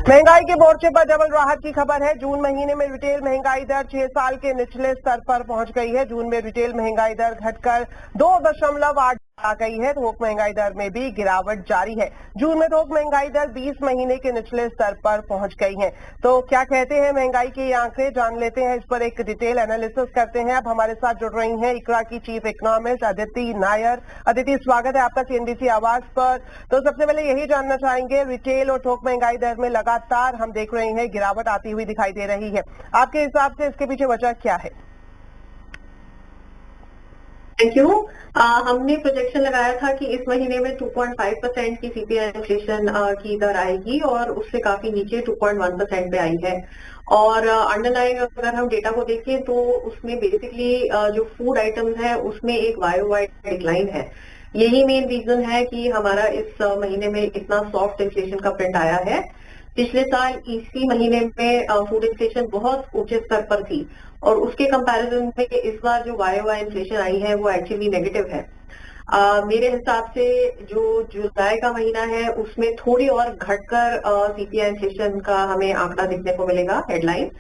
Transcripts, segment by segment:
महंगाई के मोर्चे पर डबल राहत की खबर है। जून महीने में रिटेल महंगाई दर 6 साल के निचले स्तर पर पहुंच गई है। जून में रिटेल महंगाई दर घटकर 2.8 आ गई है। थोक महंगाई दर में भी गिरावट जारी है। जून में थोक महंगाई दर 20 महीने के निचले स्तर पर पहुंच गई है। तो क्या कहते हैं महंगाई के ये आंकड़े, जान लेते हैं। इस पर एक डिटेल एनालिसिस करते हैं। अब हमारे साथ जुड़ रही हैं इकरा की चीफ इकोनॉमिस्ट अदिति नायर। अदिति, स्वागत है आपका सीएनबीसी आवाज पर। तो सबसे पहले यही जानना चाहेंगे, रिटेल और थोक महंगाई दर में लगातार हम देख रहे हैं गिरावट आती हुई दिखाई दे रही है। आपके हिसाब से इसके पीछे वजह क्या है? Thank you. हमने प्रोजेक्शन लगाया था कि इस महीने में 2.5% की सीपीआई इन्फ्लेशन की दर आएगी और उससे काफी नीचे 2.1% पे आई है। और अंडरलाइन अगर हम डेटा को देखें तो उसमें बेसिकली जो फूड आइटम्स है उसमें एक वाई डिक्लाइन है। यही मेन रीजन है कि हमारा इस महीने में इतना सॉफ्ट इन्फ्लेशन का प्रिंट आया है। पिछले साल इसी महीने में फूड इन्फ्लेशन बहुत ऊंचे स्तर पर थी और उसके कंपैरिजन में इस बार जो वाई इन्फ्लेशन आई है वो एक्चुअली नेगेटिव है। मेरे हिसाब से जो जुलाई का महीना है उसमें थोड़ी और घटकर सीपीआई इन्फ्लेशन का हमें आंकड़ा देखने को मिलेगा, हेडलाइन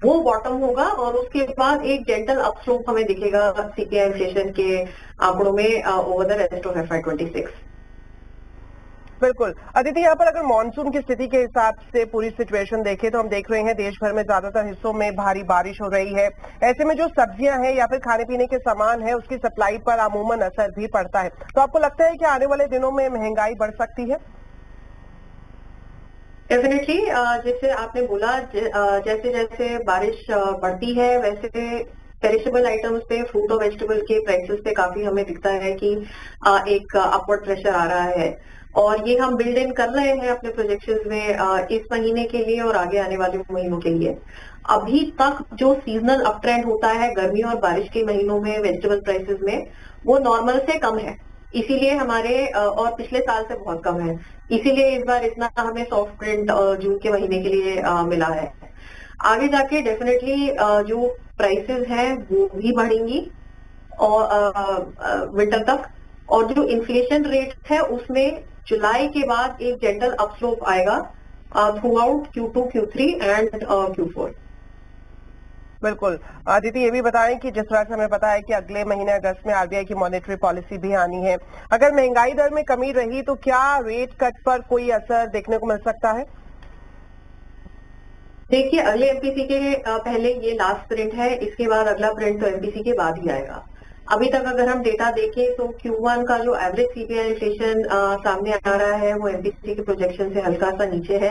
वो बॉटम होगा और उसके बाद एक जेंटल अपस्लोप हमें दिखेगा सीपीआई इन्फ्लेशन के आंकड़ों में over the rest of FY26। बिल्कुल अदिति, यहाँ पर अगर मानसून की स्थिति के हिसाब से पूरी सिचुएशन देखें तो हम देख रहे हैं देश भर में ज्यादातर हिस्सों में भारी बारिश हो रही है। ऐसे में जो सब्जियां हैं या फिर खाने पीने के सामान है उसकी सप्लाई पर अमूमन असर भी पड़ता है। तो आपको लगता है कि आने वाले दिनों में महंगाई बढ़ सकती है? डेफिनेटली, जैसे आपने बोला जैसे जैसे बारिश बढ़ती है वैसे पेरिशेबल आइटम्स पे, फ्रूट और वेजिटेबल के प्राइसेस पे काफी हमें दिखता है कि एक अपवर्ड प्रेशर आ रहा है और ये हम बिल्ड इन कर रहे हैं अपने प्रोजेक्शंस में इस महीने के लिए और आगे आने वाले महीनों के लिए। अभी तक जो सीजनल अप ट्रेंड होता है गर्मी और बारिश के महीनों में वेजिटेबल प्राइसेस में वो नॉर्मल से कम है, इसीलिए हमारे और पिछले साल से बहुत कम है, इसीलिए इस बार इतना हमें सॉफ्ट प्रिंट जून के महीने के लिए मिला है। आगे जाके डेफिनेटली जो प्राइसेस हैं वो भी बढ़ेंगी और विंटर तक, और जो इन्फ्लेशन रेट है उसमें जुलाई के बाद एक जेंटल अपस्लोप आएगा through out Q2, Q3 and Q4। बिल्कुल अदिति, ये भी बताएं कि जिस तरह से हमें पता है कि अगले महीने अगस्त में आरबीआई की मॉनेटरी पॉलिसी भी आनी है, अगर महंगाई दर में कमी रही तो क्या रेट कट पर कोई असर देखने को मिल सकता है? देखिए, अगले एमपीसी के पहले ये लास्ट प्रिंट है, इसके बाद अगला प्रिंट तो एमपीसी के बाद ही आएगा। अभी तक अगर हम डेटा देखें तो Q1 का जो एवरेज सीपीआई इन्फ्लेशन सामने आ रहा है वो एमपीसी के प्रोजेक्शन से हल्का सा नीचे है,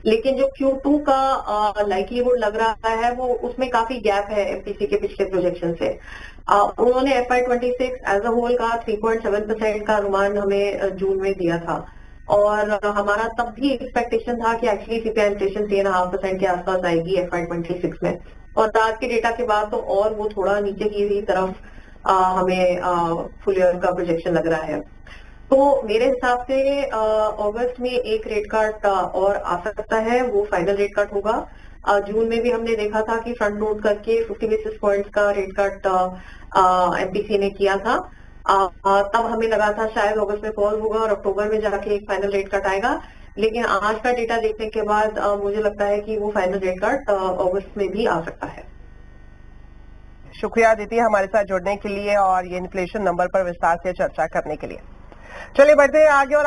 लेकिन जो Q2 का लाइकलीहुड लग रहा है वो उसमें काफी गैप है एमपीसी के पिछले प्रोजेक्शन से। उन्होंने FY26 एज अ होल का 3.7% का अनुमान हमें जून में दिया था और हमारा तब भी एक्सपेक्टेशन था कि एक्चुअली सीपीआई इन्फ्लेशन 3.5% के आसपास आएगी FY26 में, और आज के डेटा के बाद तो और वो थोड़ा नीचे की तरफ हमें फुल ईयर का प्रोजेक्शन लग रहा है। तो मेरे हिसाब से अगस्त में एक रेट कट और आ सकता है, वो फाइनल रेट कट होगा। जून में भी हमने देखा था कि फ्रंट लोड करके 50 बेसिस पॉइंट्स का रेट कट एमपीसी ने किया था। तब हमें लगा था शायद अगस्त में पॉज होगा और अक्टूबर में जाके एक फाइनल रेट कट आएगा, लेकिन आज का डेटा देखने के बाद मुझे लगता है कि वो फाइनल रेट कट अगस्त में भी आ सकता है। शुक्रिया अदिति हमारे साथ जुड़ने के लिए और ये इन्फ्लेशन नंबर पर विस्तार से चर्चा करने के लिए। चलिए बढ़ते हैं आगे और